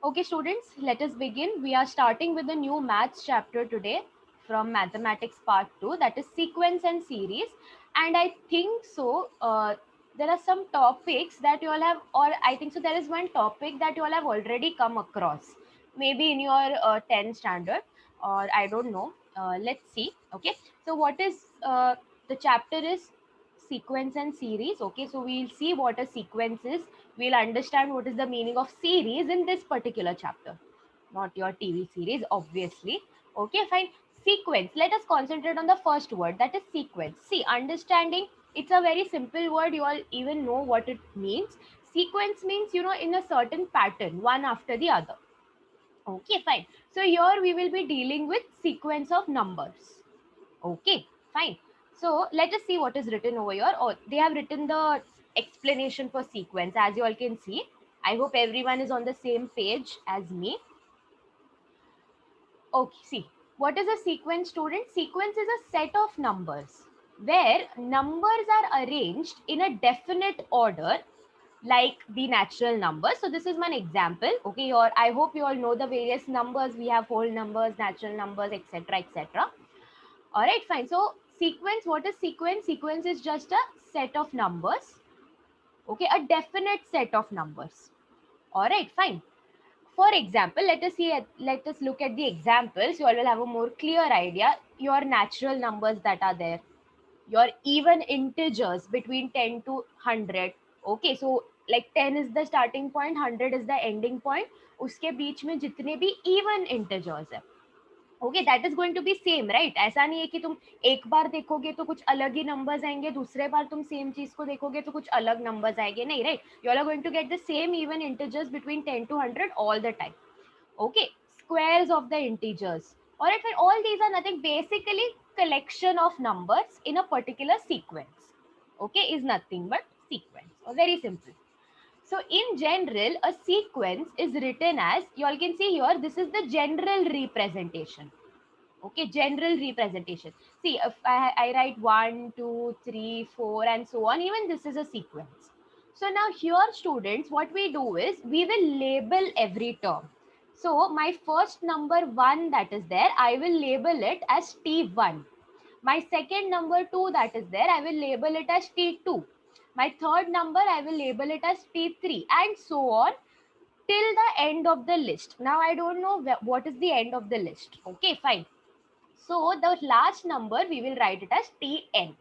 Okay, students, let us begin. We are starting with a new maths chapter today from mathematics part 2, that is sequence and series. And I think so, there are some topics that you all have, or I think so, there is one topic that you all have already come across, maybe in your 10th standard, or I don't know. Let's see. Okay, so what is the chapter is sequence and series. Okay, so we'll see what a sequence is. We'll understand what is the meaning of series in this particular chapter, not your TV series, obviously. Okay, fine. Sequence. Let us concentrate on the first word, that is sequence. See, understanding, it's a very simple word. You all even know what it means. Sequence means, in a certain pattern, one after the other. Okay, fine. So here we will be dealing with sequence of numbers. Okay, fine. So let us see what is written over here. Oh, they have written the explanation for sequence, as you all can see. I hope everyone is on the same page as me. Okay, see, what is a sequence, student? Sequence is a set of numbers where numbers are arranged in a definite order like the natural numbers. So this is one example. Okay, or I hope you all know the various numbers. We have whole numbers, natural numbers, etc., etc. All right, fine. So sequence, what is sequence? Sequence is just a set of numbers. Okay, a definite set of numbers. All right, fine. For example, let us look at the examples. You all will have a more clear idea. Your natural numbers that are there, your even integers between 10 to 100. Okay, so like 10 is the starting point, 100 is the ending point. उसके बीच में जितने भी even integers है, okay, that is going to be same, right? ऐसा नहीं है कि तुम एक बार देखोगे तो कुछ अलग ही नंबर्स आएंगे, दूसरे बार तुम सेम चीज को देखोगे तो कुछ अलग नंबर्स आएंगे, नहीं, right? You are going to get the same even integers between 10 to 100 all the time. Okay, squares of the integers. All right, all these are nothing, basically collection of numbers in a particular sequence. Okay, is nothing but sequence, or very simple. So in general, a sequence is written as, you all can see here, this is the general representation. Okay, general representation. See, if I write 1, 2, 3, 4, and so on, even this is a sequence. So now here, students, what we do is we will label every term. So my first number 1 that is there, I will label it as T1. My second number 2 that is there, I will label it as T2. My third number, I will label it as T3, and so on till the end of the list. Now I don't know what is the end of the list. Okay, fine. So the last number we will write it as Tn.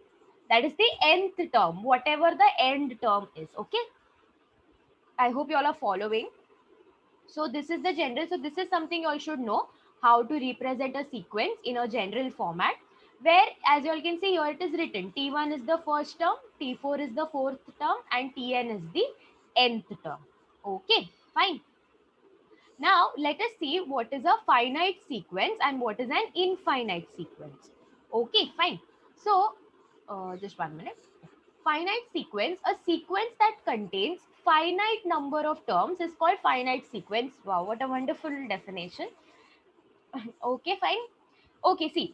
That is the nth term, whatever the end term is. Okay. I hope you all are following. So this is the general. So this is something you all should know, how to represent a sequence in a general format. Where, as you all can see here, it is written T1 is the first term, T4 is the fourth term, and Tn is the nth term. Okay, fine. Now, let us see what is a finite sequence and what is an infinite sequence. Okay, fine. So, just 1 minute. Finite sequence, a sequence that contains finite number of terms is called finite sequence. Wow, what a wonderful definition. Okay, fine. Okay, see,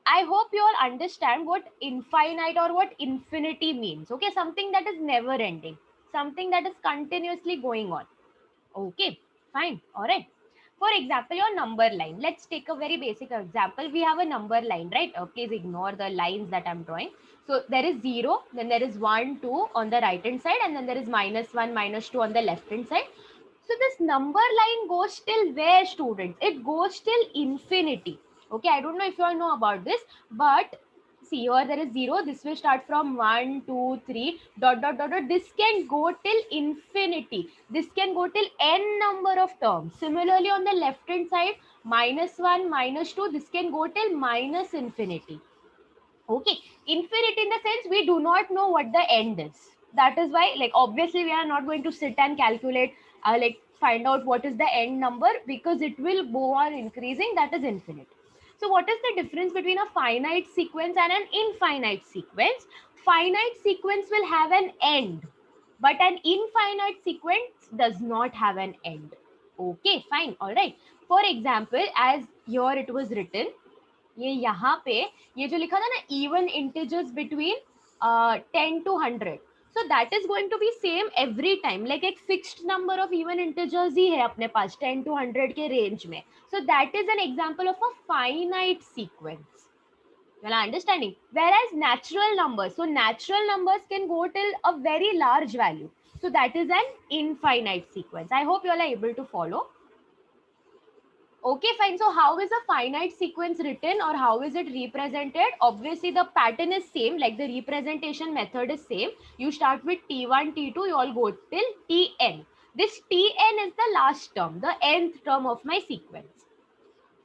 I hope you all understand what infinite or what infinity means. Okay, something that is never ending, something that is continuously going on. Okay, fine. All right. For example, your number line. Let's take a very basic example. We have a number line, right? Please ignore the lines that I'm drawing. So there is 0, then there is 1, 2 on the right hand side, and then there is -1, -2 on the left hand side. So this number line goes till where, students? It goes till infinity. Okay, I don't know if you all know about this, but see here there is 0. This will start from 1, 2, 3, dot, dot, dot, dot. This can go till infinity. This can go till n number of terms. Similarly, on the left hand side, -1, -2, this can go till minus infinity. Okay, infinite in the sense we do not know what the end is. That is why, like, obviously we are not going to sit and calculate, like find out what is the end number, because it will go on increasing. That is infinite. So what is the difference between a finite sequence and an infinite sequence? Finite sequence will have an end, but an infinite sequence does not have an end. Okay, fine. All right, for example, as here it was written, ये यहाँ पे ये जो लिखा था ना, even integers between 10 to 100. So that is going to be same every time. Like एक fixed number of even integers ही है अपने पास 10 to 100 के range में. So that is an example of a finite sequence. You are understanding? Whereas natural numbers, so natural numbers can go till a very large value. So that is an infinite sequence. I hope you all are able to follow. Okay, fine. So how is a finite sequence written or how is it represented? Obviously, the pattern is same, like the representation method is same. You start with T1, T2, you all go till Tn. This Tn is the last term, the nth term of my sequence.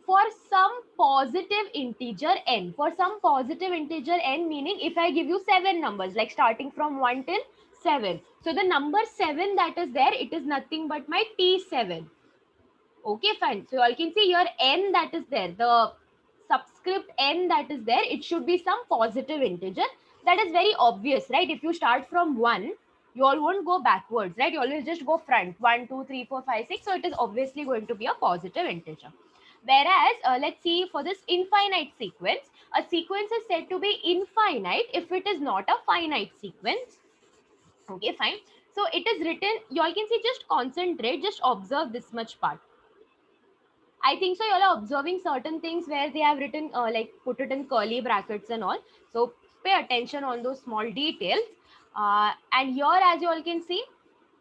For some positive integer n, for some positive integer n, meaning if I give you 7 numbers, like starting from 1 till 7. So the number 7 that is there, it is nothing but my T7. Okay, fine. So you all can see here n that is there, the subscript n that is there, it should be some positive integer. That is very obvious, right? If you start from 1, you all won't go backwards, right? You always just go front, 1, 2, 3, 4, 5, 6. So it is obviously going to be a positive integer. Whereas, let's see, for this infinite sequence, a sequence is said to be infinite if it is not a finite sequence. Okay, fine. So it is written, you all can see, just concentrate, just observe this much part. I think so. You all are observing certain things where they have written, like put it in curly brackets and all. So pay attention on those small details. And here, as you all can see,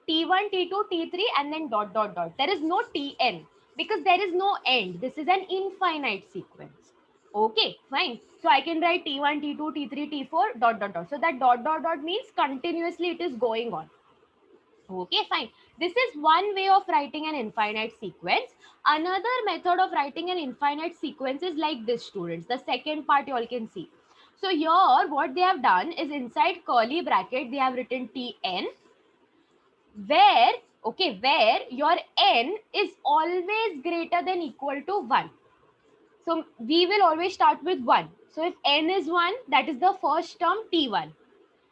T1, T2, T3, and then dot, dot, dot. There is no Tn because there is no end. This is an infinite sequence. Okay, fine. So I can write T1, T2, T3, T4, dot, dot, dot. So that dot, dot, dot means continuously it is going on. Okay, fine. This is one way of writing an infinite sequence. Another method of writing an infinite sequence is like this, students. The second part you all can see. So here what they have done is inside curly bracket they have written Tn, where, okay, where your n is always greater than equal to 1. So we will always start with 1. So if n is 1, that is the first term T1.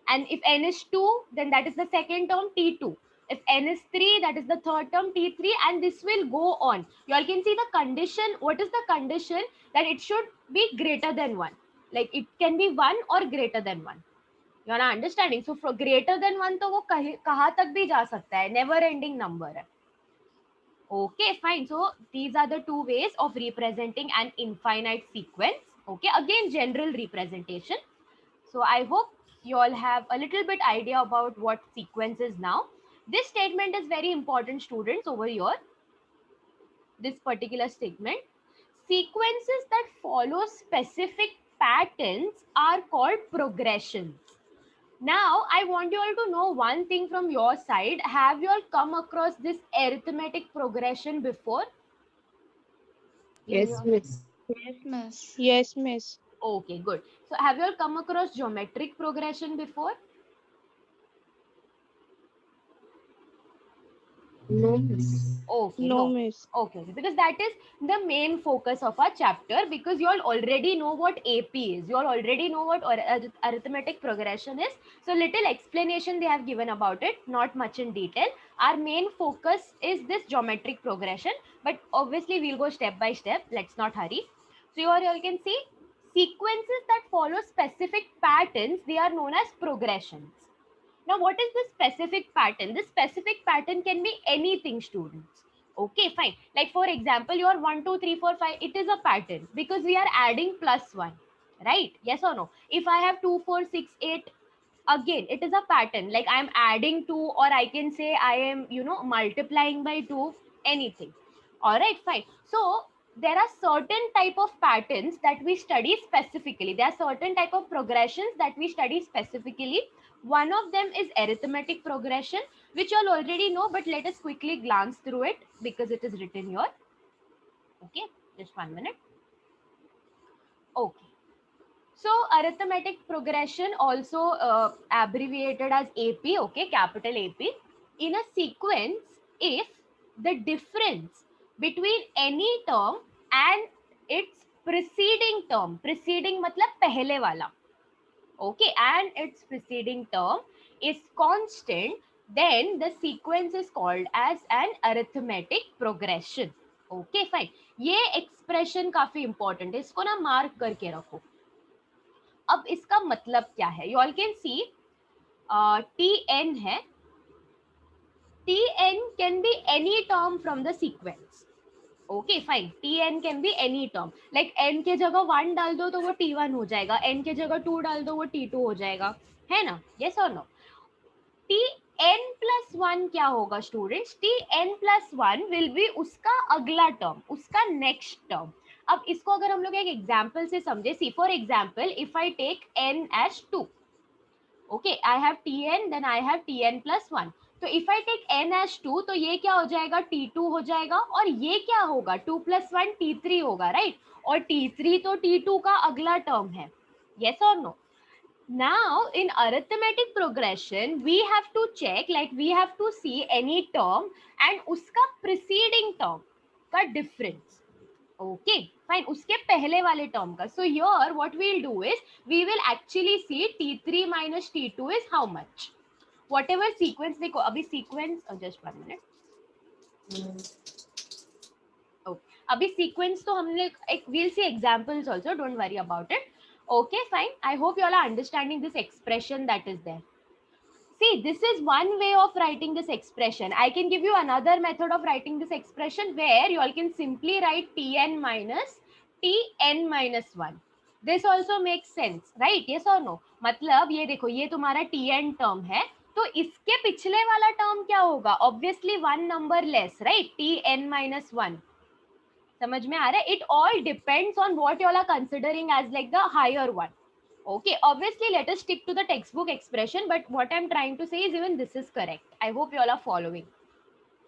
And if n is 2, then that is the second term T2. If n is 3, that is the third term T3, and this will go on. You all can see the condition. What is the condition? That it should be greater than 1. Like it can be 1 or greater than 1. You are understanding? So for greater than 1, तो वो कहाँ तक भी जा सकता है, never ending number है. Okay, fine. So these are the two ways of representing an infinite sequence. Okay, again general representation. So I hope you all have a little bit idea about what sequence is now. This statement is very important, students, over here. This particular statement. Sequences that follow specific patterns are called progressions. Now, I want you all to know one thing from your side. Have you all come across this arithmetic progression before? Yes, miss. Yes, miss. Yes, miss. Okay, good. So have you all come across geometric progression before? No, miss. Okay, No, no. miss. Okay, because that is the main focus of our chapter, because you all already know what AP is. You all already know what arithmetic progression is. So little explanation they have given about it, not much in detail. Our main focus is this geometric progression, but obviously we'll go step by step. Let's not hurry. So you all can see sequences that follow specific patterns, they are known as progressions. Now, what is the specific pattern? This specific pattern can be anything, students. Okay, fine. Like for example, your 1, 2, 3, 4, 5, it is a pattern because we are adding plus 1, right? Yes or no? If I have 2, 4, 6, 8, again, it is a pattern. Like I am adding 2, or I can say I am, multiplying by 2, anything. All right, fine. So there are certain type of patterns that we study specifically. There are certain type of progressions that we study specifically. One of them is arithmetic progression, which you all already know, but let us quickly glance through it because it is written here. Okay, just 1 minute. Okay. So arithmetic progression, also abbreviated as AP, okay, capital AP. In a sequence, if the difference between any term and its preceding term, preceding matlab pehle wala, okay, and its preceding term is constant, then the sequence is called as an arithmetic progression. Okay, fine. ये expression काफी important है, इसको ना mark करके रखो. अब इसका मतलब क्या है? You all can see tn है, tn can be any term from the sequence. Okay fine, tn can be any term, like n के जगह 1 डाल दो तो वो t1 हो जाएगा, n के जगह 2 डाल दो वो t2 हो जाएगा, है ना? यस और नो? tn+1 क्या होगा स्टूडेंट्स? tn+1 विल बी उसका अगला टर्म, उसका नेक्स्ट टर्म. अब इसको अगर हम लोग एक एग्जाम्पल से समझे, see for example if I take n as 2, okay I have tn, then I have tn+1. तो if I take n as 2 तो ये क्या हो जाएगा? t2 हो जाएगा, और ये क्या होगा? 2+1 t3 होगा, राइट? और t3 तो t2 का अगला टर्म है. यस और no? Now in arithmetic progression we have to check, like we have to see any term and उसका preceding term का difference. Okay, fine. उसके पहले वाले term का. So here what we'll do is we will actually see t3 minus t2 is how much. Whatever sequence, देखो अभी sequence, just 1 minute. Okay, अभी sequence तो हमने we'll see examples also. Don't worry about it. Okay, fine. I hope you all are understanding this expression that is there. See, this is one way of writing this expression. I can give you another method of writing this expression where you all can simply write tn minus tn minus 1. This also makes sense, right? Yes or no? मतलब ये देखो, ये तुम्हारा tn term है, तो इसके पिछले वाला टर्म क्या होगा? Obviously one number less, right? tn minus 1. समझ में आ रहा है? It all depends on what you all are considering as like the higher one. Okay, obviously let us stick to the textbook expression, but what I'm trying to say is even this is correct. I hope you all are following.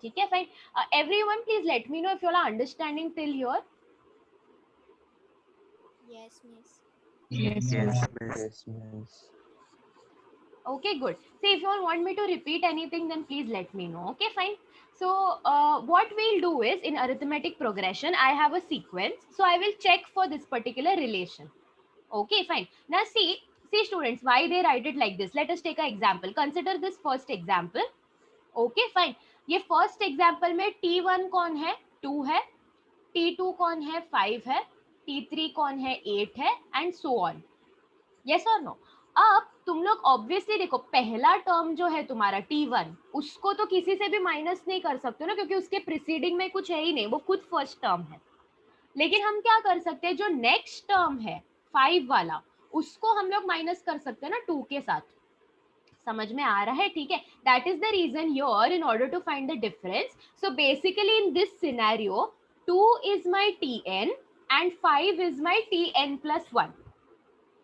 Okay, fine. Everyone, please let me know if you all are understanding till here. Yes, miss. Yes, Yes, miss. yes, miss. Okay, good. See, if you all want me to repeat anything, then please let me know. Okay, fine. So what we'll do is in arithmetic progression, I have a sequence. So I will check for this particular relation. Okay, fine. Now see students, why they write it like this. Let us take an example. Consider this first example. Okay fine. ये first example में t1 कौन है? 2 है. t2 कौन है? 5 है. t3 कौन है? 8 है, एंड सो ऑन. यस और नो? अब तुम लोग ऑब्वियसली देखो, पहला टर्म जो है तुम्हारा t1, उसको तो किसी से भी माइनस नहीं कर सकते ना, क्योंकि उसके प्रीसीडिंग में कुछ है ही नहीं, वो खुद फर्स्ट टर्म है. लेकिन हम क्या कर सकते हैं, जो नेक्स्ट टर्म है 5 वाला, उसको हम लोग माइनस कर सकते हैं ना 2 के साथ. समझ में आ रहा है? ठीक है. That is the reason here in order to find the difference. So basically in this scenario 2 is my tn and 5 is my tn plus 1.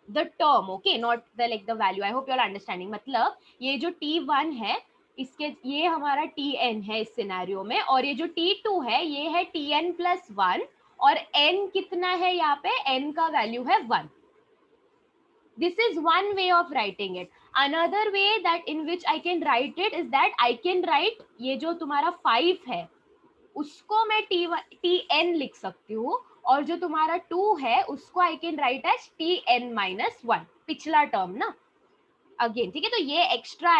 The term, okay, not the like the value. I hope you are understanding. मतलब ये जो t1 है, इसके ये हमारा tn है इस scenario में, और ये जो t2 है ये है tn plus 1, और n कितना है यहाँ पे? n का वैल्यू है 1. This is one way of writing it. Another way that in which I can write it is that I can write ये जो तुम्हारा 5 है उसको मैं tn लिख सकती हूँ, और जो तुम्हारा 2 है उसको I can write as tn minus 1, पिछला टर्म ना. अगेन ठीक है, तो ये extra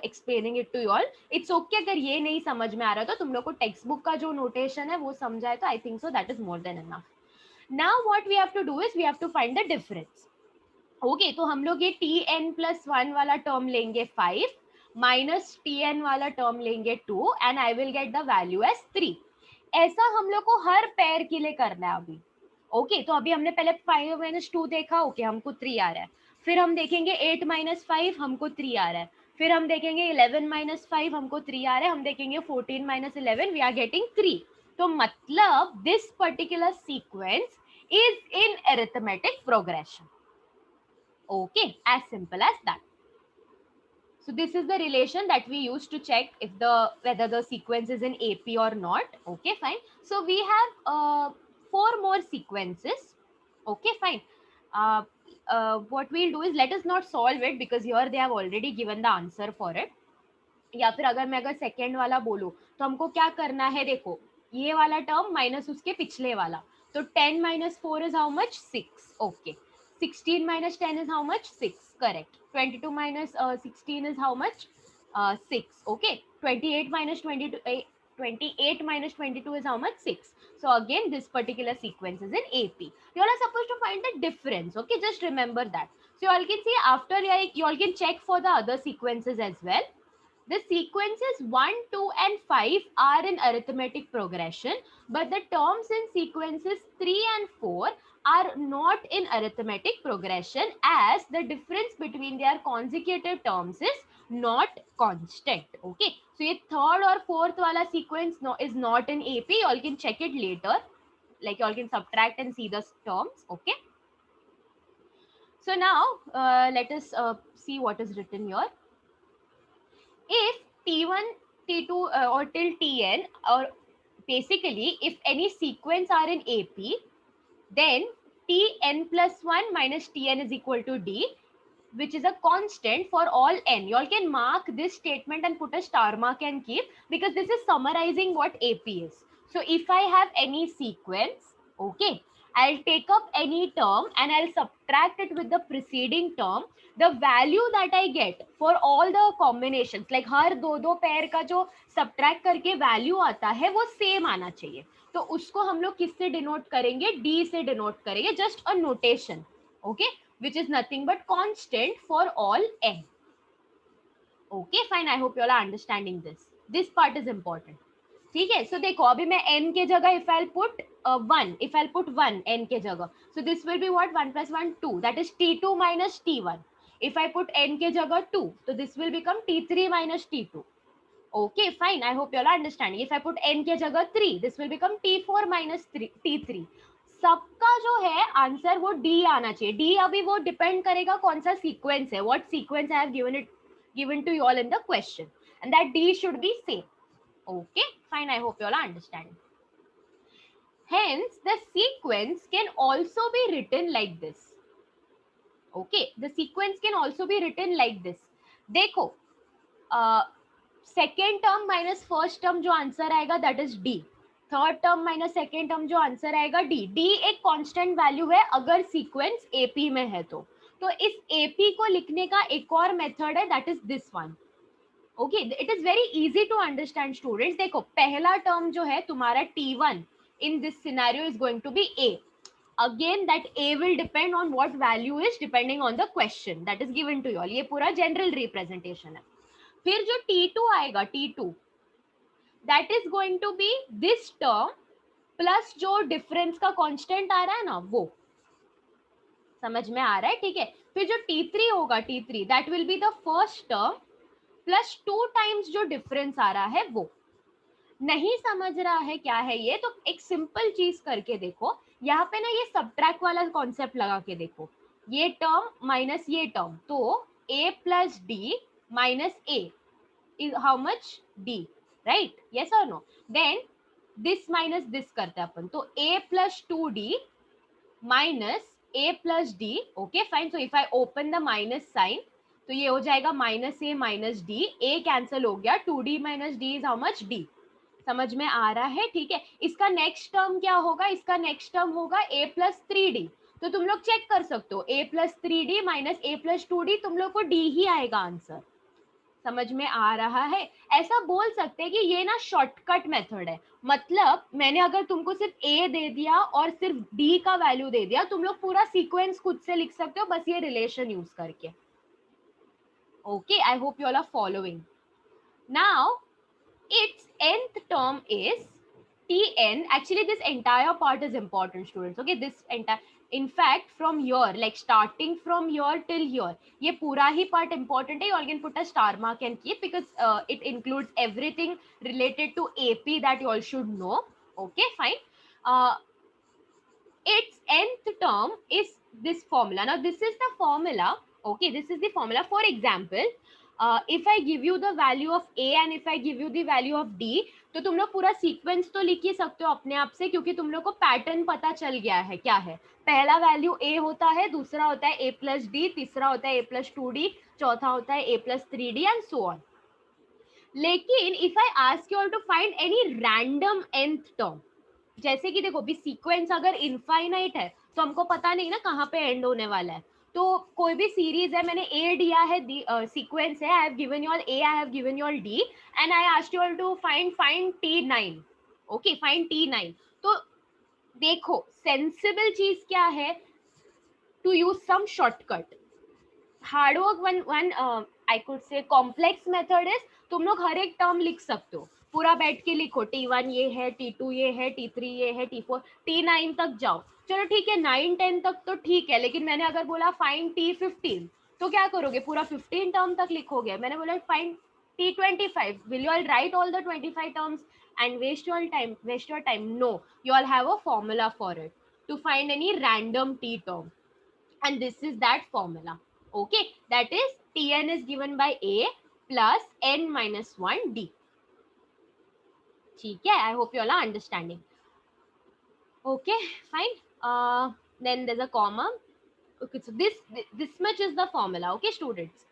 explaining it to you all. It's okay अगर ये नहीं समझ में आ रहा तो तुम लोग को टेक्स्ट बुक का जो नोटेशन है वो समझाए तो I think so that is more than enough. Now what we have to do is we have to find the difference. Okay, तो हम लोग ये tn plus 1 वाला टर्म लेंगे 5, माइनस tn वाला टर्म लेंगे 2, and I will get the value as 3. ऐसा हम लोग को हर पेयर के लिए करना है अभी. ओके, तो अभी हमने पहले 5 minus 2 देखा, ओके हमको 3 आ रहा है. फिर हम देखेंगे 8 minus 5, हमको 3 आ रहा है. फिर हम देखेंगे 11 minus 5, हमको 3 आ रहा है. हम देखेंगे 14 minus 11, वी आर गेटिंग 3. तो मतलब this particular sequence is in arithmetic progression. Okay, as simple as that. So this is the relation that we use to check if whether the sequence is in AP or not. Okay, fine. So we have 4 more sequences. Okay, fine. What we'll do is let us not solve it because here they have already given the answer for it. या फिर अगर मैं second वाला बोलूं तो हमको क्या करना है? देखो ये वाला टर्म माइनस उसके पिछले वाला, तो 10 minus 4 is how much? 6. Okay. 16 minus 10 is how much? 6. Correct. 22 minus 16 is how much? 6. Okay. 28 minus 22 is how much? 6. So again, this particular sequence is in AP. You all are supposed to find the difference. Okay, just remember that. So you all can see after, like, you all can check for the other sequences as well. The sequences 1, 2, and 5 are in arithmetic progression, but the terms in sequences 3 and 4 are not in arithmetic progression, as the difference between their consecutive terms is not constant. Okay, so ये third or fourth wala sequence is not in AP. You all can check it later. Like, you all can subtract and see the terms. Okay. So now let us see what is written here. If T1, T2 or till Tn, or basically if any sequence are in AP, then Tn plus 1 minus Tn is equal to D, which is a constant for all n. You all can mark this statement and put a star mark and keep, because this is summarizing what AP is. So if I have any sequence, okay, I'll take up any term and I'll subtract it with the preceding term. The value that I get for all the combinations, like हर दो pair का जो subtract करके value आता है वो same आना चाहिए. तो उसको हम लोग किससे डिनोट करेंगे? D से डिनोट करेंगे. Just a notation, okay, which is nothing but constant for all n. Okay, fine. I hope you all are understanding this. This part is important. ठीक है. So देखो अभी मैं n के जगह if I'll put 1, if I'll put 1 n के जगह, so this will be what? 1 plus 1 2. That is T2 minus T1. If I put n के जगह 2, so this will become T3 minus T2. Okay, fine. I hope you all are understanding. If I put n के जगह 3, this will become T4 minus T3. सबका जो है answer वो D आना चाहिए. D अभी वो डिपेंड करेगा कौन सा सीक्वेंस है, what sequence I have given to you all in the question, and that D should be same. Okay, fine. I hope you all are understanding. Hence, the sequence can also be written like this. Okay, the sequence can also be written like this. देखो, second term minus first term जो answer आएगा that is D. Third term minus second term जो answer आएगा D. D एक constant value है अगर sequence AP में है तो इस एपी को लिखने का एक और मेथड है, that is this one. Okay, it is very easy to understand students. देखो पहला टर्म जो है तुम्हारा T1 in this scenario is going to be A. Again, that A will depend on what value is depending on the question that is given to you all. ये पूरा general representation है. फिर जो T2 आएगा, T2, that is going to be this term plus जो difference का constant आ रहा है ना वो. समझ में आ रहा है? ठीक है. फिर जो T3 होगा, T3, that will be the first term plus 2 times जो डिफरेंस आ रहा है वो. नहीं समझ रहा है क्या है ये, तो एक सिंपल चीज करके देखो. यहाँ पे ना ये सब्ट्रैक्ट वाला कॉन्सेप्ट लगा के देखो. ये टर्म माइनस ये टर्म, तो a plus D minus a is how much d, right? Yes or no? Then this minus this करते हैं अपन, तो a plus 2d minus a plus d. Okay, fine. So if I open the minus sign, तो ये हो जाएगा minus a minus d. a cancel हो गया. 2d minus d is how much? d. समझ में आ रहा है? ठीक है. इसका नेक्स्ट टर्म क्या होगा? इसका नेक्स्ट टर्म होगा a plus 3d. तो तुम लोग चेक कर सकते हो, a plus 3d minus a plus 2d, तुम लोग को d ही आएगा आंसर. समझ में आ रहा है? ऐसा बोल सकते हैं कि ये ना शॉर्टकट मेथड है. मतलब मैंने अगर तुमको सिर्फ a दे दिया और सिर्फ d का वैल्यू दे दिया, तुम लोग पूरा सीक्वेंस खुद से लिख सकते हो बस ये रिलेशन यूज करके. Okay, I hope you all are following. Now its nth term is Tn. Actually, this entire part is important, students. Okay, this entire, in fact, from here, like starting from here till here, ये पूरा ही part important है. You all can put a star mark and keep, because it includes everything related to AP that you all should know. Okay, fine. Its nth term is this formula. Now, this is the formula. Okay, this is the formula. For example, if I give you the value of A and if I give you the value of D, तो तुम लोग पूरा sequence तो लिख ही सकते हो अपने आप से, क्योंकि तुम लोग को पैटर्न पता चल गया है. क्या है? पहला वैल्यू A होता है, दूसरा होता है A plus D, तीसरा होता है A plus 2D, चौथा होता है A plus 3D and so on. लेकिन if I ask you all to find any random nth term, जैसे कि देखो भी सीक्वेंस अगर इनफाइनाइट है तो हमको पता नहीं ना कहाँ पे एंड होने वाला है. तो कोई भी सीरीज है, मैंने ए दिया है, सीक्वेंस है, I have given you all a, I have given you all d, and I asked you all to find T9. Okay, find T9. तो देखो सेंसिबल चीज क्या है? To use some shortcut. Hard work one I could say complex method is तुम लोग हर एक term लिख सकते हो, पूरा बैठ के लिखो, T1 ये है, T2 ये है, T3 ये है, T4 T9 तक जाओ। चलो ठीक है 9-10 तक तो ठीक है, लेकिन मैंने अगर बोला फाइंड T15 तो क्या करोगे, पूरा 15 टर्म तक लिखोगे। मैंने बोला find T25, will you all write all the 25 terms and waste your time? No, you all have a formula for it to find any random T term, and this is that formula. Okay, that is Tn is given by A plus n minus 1 D. ठीक है, I hope you all are understanding. Okay, fine. Then there's a comma. Okay, so this much is the formula. Okay, students.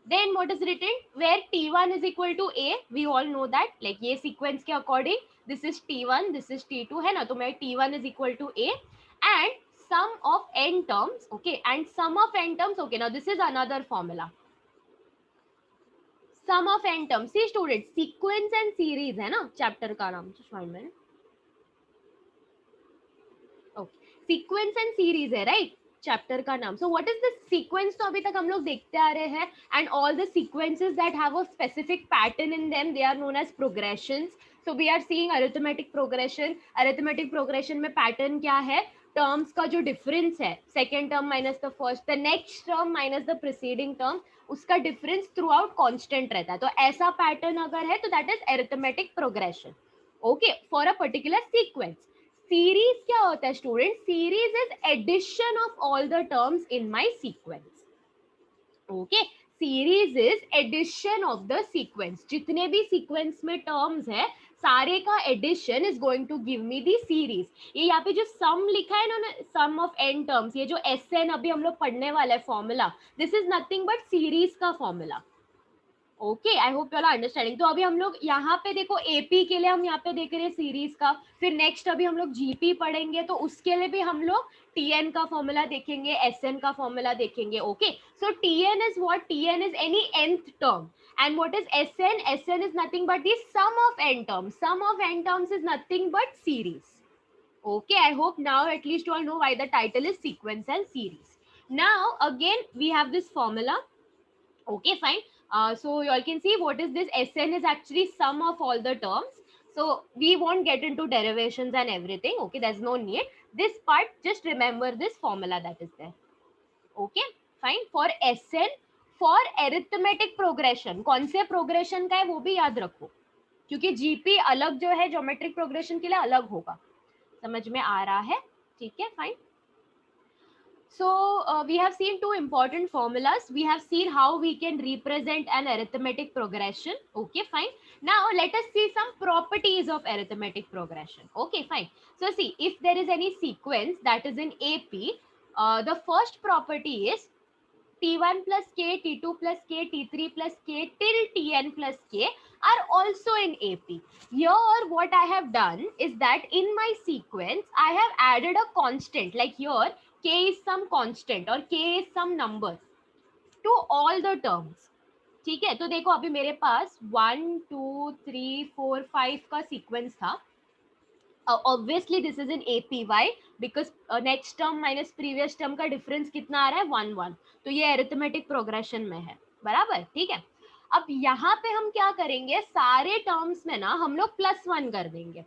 Then what is written, where T1 is equal to A, we all know that, like ये sequence के according, this is T1, this is T2 है ना, तो मैं T1 is equal to A and sum of n terms, okay, and sum of n terms, okay, now this is another formula, sum of n terms. See students, sequence and series है ना chapter का नाम, just 1 minute. Okay, sequence and series है right, chapter का नाम. So what is this sequence, तो अभी तक हम लोग देखते आ रहे हैं, and all the sequences that have a specific pattern in them, they are known as progressions. So we are seeing arithmetic progression. Arithmetic progression में पैटर्न क्या है, टर्म्स का जो डिफरेंस है, second term minus the first, the next term minus the preceding term, उसका difference through out constant रहता है. तो ऐसा पैटर्न अगर है तो that is arithmetic progression. Okay, for a particular sequence. Series क्या होता है student, series is addition of all the terms in my sequence. Okay, series is addition of the sequence, जितने भी सीक्वेंस में टर्म्स है सारे का addition is going to give me the series. ये यहाँ पे जो सम लिखा है ना, सम ऑफ एन टर्म्स, ये जो एस एन अभी हम लोग पढ़ने वाला है formula, this is nothing but series का formula. Okay, I hope you are understanding. तो अभी हम लोग यहाँ पे देखो एपी के लिए हम यहाँ पे देख रहे हैं सीरीज का, फिर नेक्स्ट अभी हम लोग जीपी पढ़ेंगे तो उसके लिए भी हम लोग टीएन का फॉर्मूला देखेंगे, एसएन का फॉर्मूला देखेंगे. Okay, so TN is what, TN is any nth term, and what is SN? SN is nothing but the sum of n terms. Sum of n terms is nothing but series. Okay, I hope now at least you all know why the title is sequence and series. Now again we have this formula. Okay, fine. So you all can see what is this, Sn is actually sum of all the terms. So we won't get into derivations and everything. Okay, there's no need. This part, just remember this formula that is there. Okay, fine. For Sn, for arithmetic progression, कौन से progression का है वो भी याद रखो, क्योंकि GP अलग जो है ज्योमेट्रिक प्रोग्रेशन के लिए अलग होगा. समझ में आ रहा है? ठीक है, fine. So we have seen two important formulas. We have seen how we can represent an arithmetic progression. Okay, fine. Now let us see some properties of arithmetic progression. Okay, fine. So see, if there is any sequence that is in AP, the first property is T1 plus K, T2 plus K, T3 plus K till Tn plus K are also in AP. Here what I have done is that in my sequence I have added a constant, like here K is some constant or K is some number to all the terms. ठीक है, तो देखो अभी मेरे पास 1 2 3 4 5 का sequence था. Obviously this is in APY because next term minus previous term का difference कितना आ रहा है, 1 1. तो ये arithmetic progression में है, बराबर. ठीक है, अब यहाँ पे हम क्या करेंगे, सारे टर्म्स में ना हम लोग +1 कर देंगे.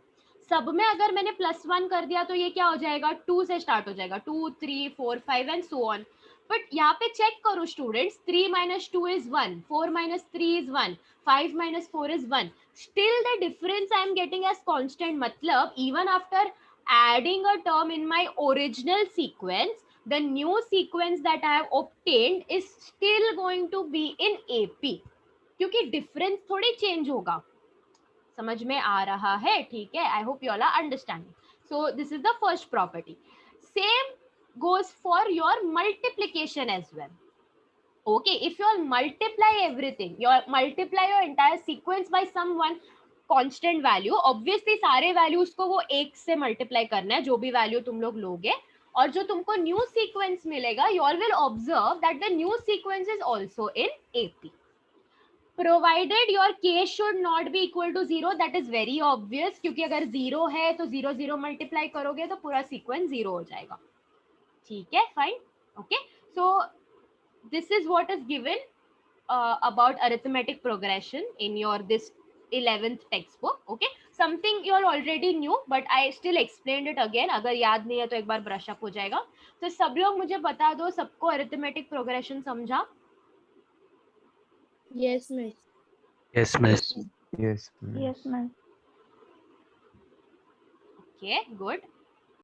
सब में अगर मैंने +1 कर दिया तो ये क्या हो जाएगा, 2 से स्टार्ट हो जाएगा, 2 3 4 5 एंड सो ऑन. बट यहाँ पे चेक करो students, 3 minus 2 is 1, 4 minus 3 is 1, 5 minus 4 is 1. Still the difference I am getting as constant. Matlab, even after adding a term in my original sequence, the new sequence that I have obtained is still going to be in AP, क्योंकि difference थोड़ी change होगा. समझ में आ रहा है? ठीक है, I hope you all are understanding. So this is the first property. Same goes for your multiplication as well. Okay, if you all multiply everything, multiply your entire sequence by some one constant value, obviously सारे values को वो 1 से multiply करना है, जो भी value तुम लोग लोगे, और जो तुमको new sequence मिलेगा, you all will observe that the new sequence is also in AP. Provided your k should not be equal to 0, that is very obvious, क्योंकि अगर 0 है तो 0 0 multiply करोगे तो पूरा sequence 0 हो जाएगा. ठीक है, fine. Okay, so this is what is given about arithmetic progression in your this 11th textbook. Okay, something you all already knew but I still explained it again. अगर याद नहीं है तो एक बार brush up हो जाएगा. तो सब लोग मुझे बता दो सबको arithmetic progression समझा? Yes, miss. Yes, miss. Yes. Yes, ma'am. Okay, good.